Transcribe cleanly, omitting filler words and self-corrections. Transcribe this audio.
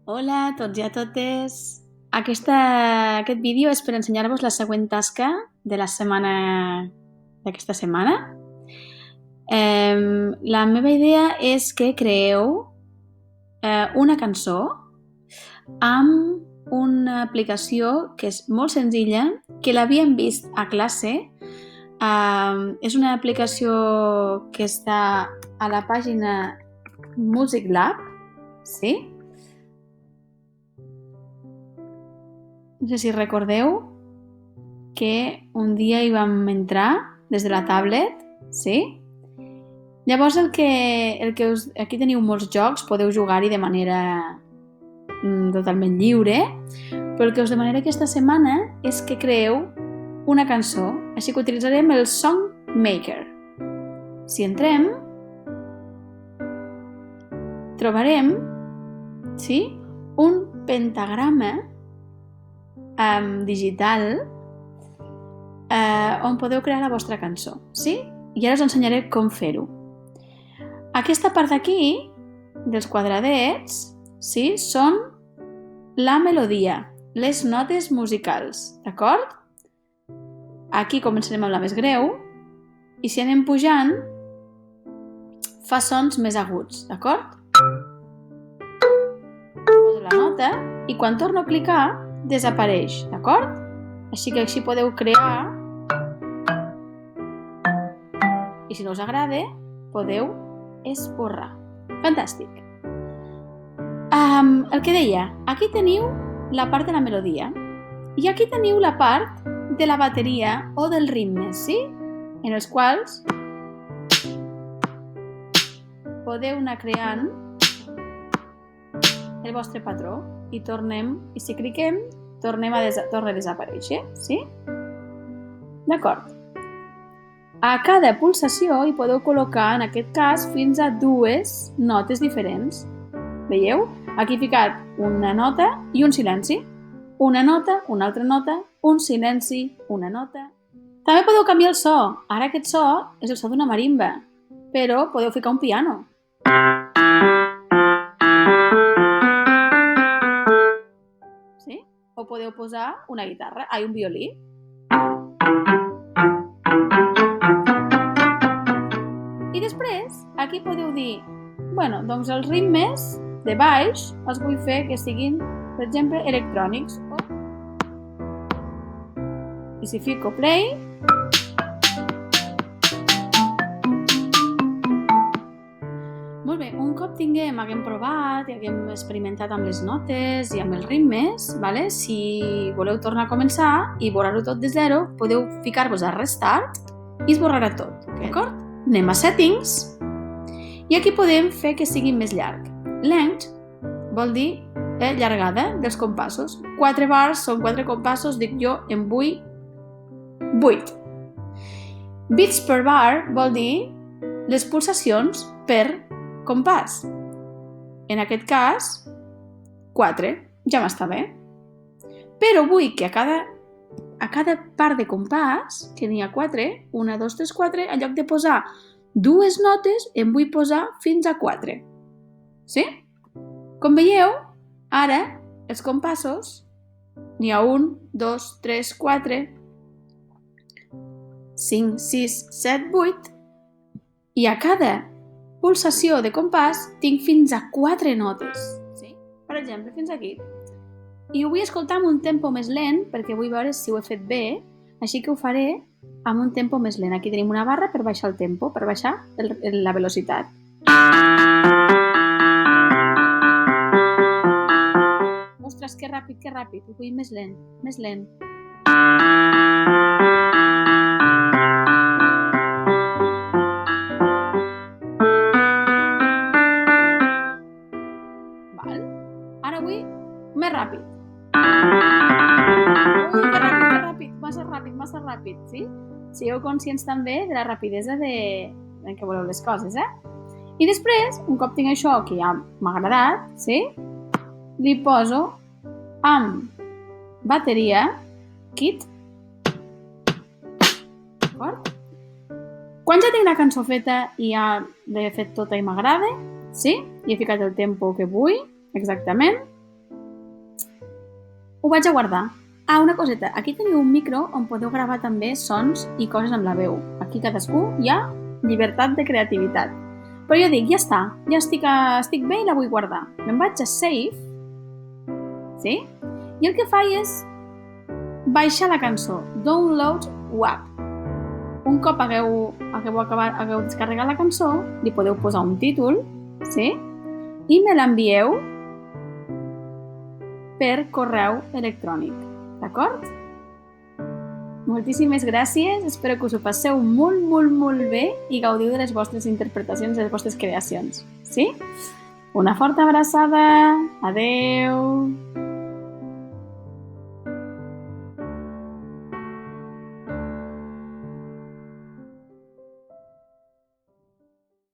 Hola a tots i a totes. Aquest vídeo és per ensenyar-vos la següent tasca de la setmana d'aquesta setmana. La meva idea és que creeu una cançó amb una aplicació que és molt senzilla, que l'havíem vist a classe. És una aplicació que està a la pàgina Music Lab, sí? No sé si recordeu que un dia hi vam entrar des de la tablet, sí? Llavors aquí teniu molts jocs, podeu jugar-hi de manera totalment lliure, però el que us demanaré aquesta setmana és que creeu una cançó, així que utilitzarem el Song Maker. Si entrem, trobarem un pentagrama digital on podeu crear la vostra cançó, sí? I ara us ensenyaré com fer-ho. Aquesta part d'aquí, dels quadradets, sí, són la melodia, les notes musicals, d'acord? Aquí començarem amb la més greu i si anem pujant fa sons més aguts, d'acord? Poso la nota i quan torno a clicar desapareix, d'acord? Així que així podeu crear i si no us agrada podeu esborrar. Fantàstic! El que deia, aquí teniu la part de la melodia i aquí teniu la part de la bateria o dels ritmes, sí? En els quals podeu anar creant el vostre patró i si cliquem torna a desaparèixer, sí? D'acord. A cada pulsació hi podeu col·locar, en aquest cas, fins a 2 notes diferents. Veieu? Aquí he ficat una nota i un silenci. Una nota, una altra nota, un silenci, una nota. També podeu canviar el so. Ara aquest so és el so d'una marimba, però podeu ficar un piano. Sí? O podeu posar una guitarra, un violí. I després, aquí podeu dir, doncs els ritmes de baix els vull fer que siguin, per exemple, electrònics. I si fico play, molt bé, un cop haguem provat i haguem experimentat amb les notes i amb els ritmes, si voleu tornar a començar i borrar-ho tot de zero, podeu ficar-vos a Restart i esborrar tot, d'acord? Anem a Settings i aquí podem fer que sigui més llarg. Length vol dir llargada dels compassos. 4 bars són 4 compassos, dic jo, en vull 8. Beats per bar vol dir les pulsacions per compàs. En aquest cas, 4, ja m'està bé. Però vull que a cada part de compàs, que n'hi ha 4, 1, 2, 3, 4, en lloc de posar 2 notes, em vull posar fins a 4. Sí? Com veieu, ara els compassos, n'hi ha 1, 2, 3, 4, 5, 6, 7, 8, i a cada pulsació de compàs tinc fins a 4 notes. Sí? Per exemple, fins aquí. I ho vull escoltar amb un tempo més lent perquè vull veure si ho he fet bé, així que ho faré amb un tempo més lent. Aquí tenim una barra per baixar el tempo, per baixar la velocitat. Ostres, que ràpid, ho vull més lent, més lent. Ara vull més ràpid. Ui, que ràpid, massa ràpid, sí? Sigueu conscients també de la rapidesa en què voleu les coses, I després, un cop tinc això que ja m'ha agradat, sí? Li poso amb bateria, kit, d'acord? Quan ja tinc la cançó feta i ja l'he fet tota i m'agrada, sí? I he ficat el tempo que vull, exactament, ho vaig a guardar. Una coseta, aquí teniu un micro on podeu gravar també sons i coses amb la veu. Aquí cadascú hi ha llibertat de creativitat. Però jo dic, ja està, ja estic bé i la vull guardar. Me'n vaig a Save, sí? I el que faig és baixar la cançó, Download WAP. Un cop hagueu descarregat la cançó, li podeu posar un títol, sí? I me l'envieu per correu electrònic, d'acord? Moltíssimes gràcies, espero que us ho passeu molt, molt, molt bé i gaudiu de les vostres interpretacions, de les vostres creacions, sí? Una forta abraçada, adeu!